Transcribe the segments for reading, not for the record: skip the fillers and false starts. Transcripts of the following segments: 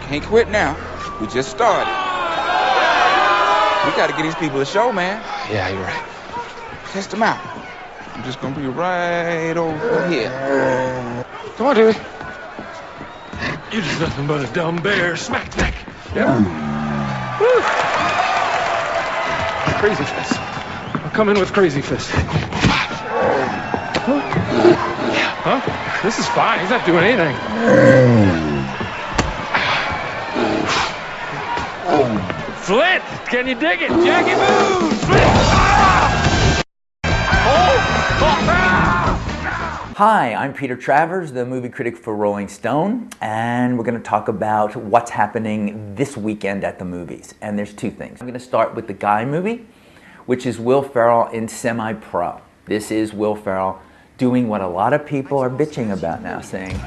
Can't quit now. We just started. We gotta get these people a show, man. Yeah, you're right. Test them out. I'm just gonna be right over here. Come on, Dewey. You're just nothing but a dumb bear. Smack, smack. Yeah. Woo. Crazy fist. I'll come in with crazy fist. Huh? This is fine. He's not doing anything. Flint! Can you dig it? Jackie Moon! Flint! Ah! Hi, I'm Peter Travers, the movie critic for Rolling Stone, and we're going to talk about what's happening this weekend at the movies. And there's two things. I'm going to start with the Guy movie, which is Will Ferrell in Semi-Pro. This is Will Ferrell doing what a lot of people are bitching about now, saying,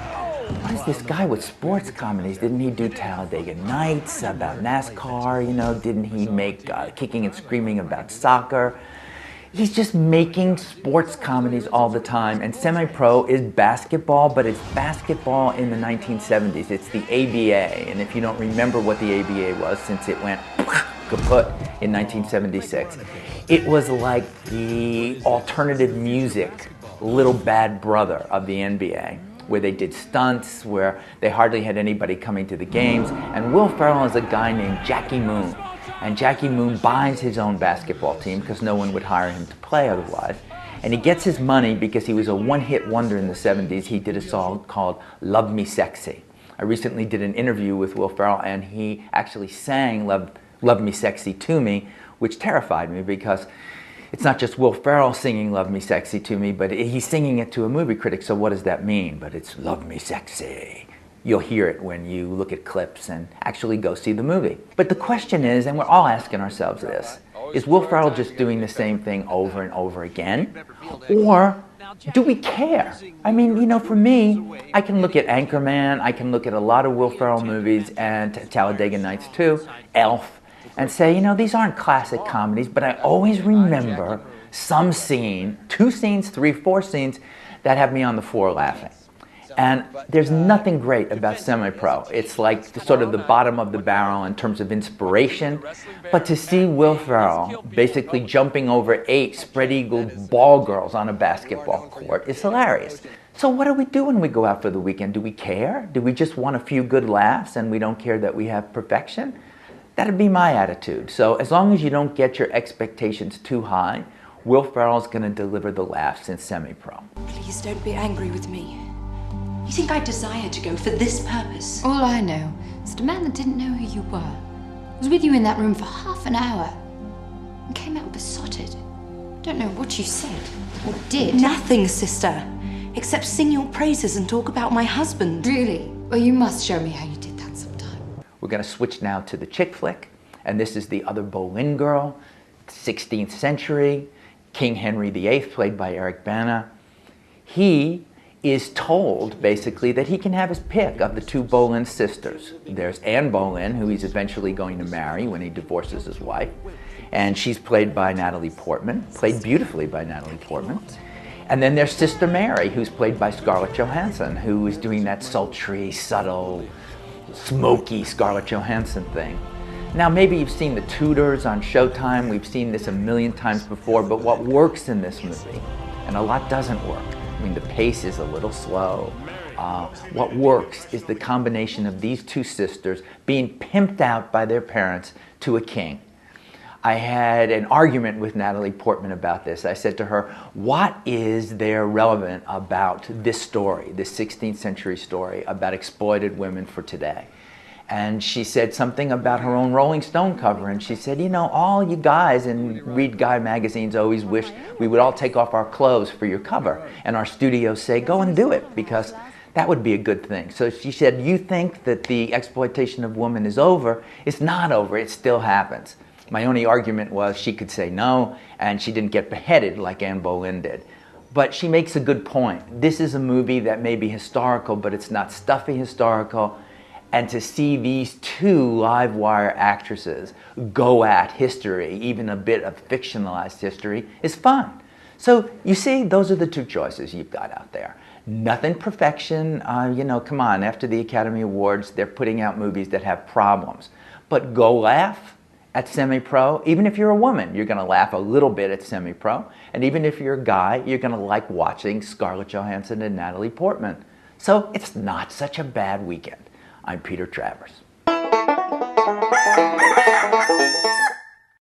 what is this guy with sports comedies? Didn't he do Talladega Nights about NASCAR? You know, didn't he make Kicking and Screaming about soccer? He's just making sports comedies all the time. And Semi-Pro is basketball, but it's basketball in the 1970s. It's the ABA. And if you don't remember what the ABA was, since it went kaput in 1976, it was like the alternative music little bad brother of the NBA, where they did stunts, where they hardly had anybody coming to the games. And Will Ferrell is a guy named Jackie Moon. And Jackie Moon buys his own basketball team because no one would hire him to play otherwise. And he gets his money because he was a one-hit wonder in the 70s. He did a song called Love Me Sexy. I recently did an interview with Will Ferrell, and he actually sang Love Me Sexy to me, which terrified me because it's not just Will Ferrell singing Love Me Sexy to me, but he's singing it to a movie critic, so what does that mean? But it's Love Me Sexy. You'll hear it when you look at clips and actually go see the movie. But the question is, and we're all asking ourselves this, is Will Ferrell just doing the same thing over and over again? Or do we care? I mean, you know, for me, I can look at Anchorman, I can look at a lot of Will Ferrell movies, and Talladega Nights too, Elf, and say, you know, these aren't classic comedies, but I always remember some scene, 2 scenes, 3, 4 scenes that have me on the floor laughing. And there's nothing great about Semi-Pro. It's like sort of the bottom of the barrel in terms of inspiration. But to see Will Ferrell basically jumping over 8 spread-eagled ball girls on a basketball court is hilarious. So what do we do when we go out for the weekend? Do we care? Do we just want a few good laughs and we don't care that we have perfection? That'd be my attitude. So as long as you don't get your expectations too high, Will Ferrell's going to deliver the laughs in Semi-Pro. Please don't be angry with me. You think I desire to go for this purpose? All I know is that a man that didn't know who you were was with you in that room for half an hour and came out besotted. Don't know what you said or did. Nothing, sister, except sing your praises and talk about my husband. Really? Well, you must show me how you did that sometime. We're going to switch now to the chick flick, and this is the other Boleyn girl, 16th century, King Henry VIII, played by Eric Bana. He is told, basically, that he can have his pick of the 2 Boleyn sisters. There's Anne Boleyn, who he's eventually going to marry when he divorces his wife, and she's played by Natalie Portman, played beautifully by Natalie Portman. And then there's Sister Mary, who's played by Scarlett Johansson, who is doing that sultry, subtle, smoky Scarlett Johansson thing. Now, maybe you've seen The Tudors on Showtime. We've seen this a million times before, but what works in this movie, and a lot doesn't work. I mean, the pace is a little slow. What works is the combination of these 2 sisters being pimped out by their parents to a king. I had an argument with Natalie Portman about this. I said to her, what is there relevant about this story, this 16th century story about exploited women for today? And she said something about her own Rolling Stone cover, and she said, you know, all you guys and read Guy magazines always wish we would all take off our clothes for your cover, and our studios say, go and do it, because that would be a good thing. So she said, you think that the exploitation of women is over? It's not over, it still happens. My only argument was she could say no, and she didn't get beheaded like Anne Boleyn did. But she makes a good point. This is a movie that may be historical, but it's not stuffy historical. And to see these 2 live wire actresses go at history, even a bit of fictionalized history, is fun. So you see, those are the 2 choices you've got out there. Nothing perfection. You know, come on, after the Academy Awards, they're putting out movies that have problems. But go laugh at Semi-Pro. Even if you're a woman, you're going to laugh a little bit at Semi-Pro. And even if you're a guy, you're going to like watching Scarlett Johansson and Natalie Portman. So it's not such a bad weekend. I'm Peter Travers.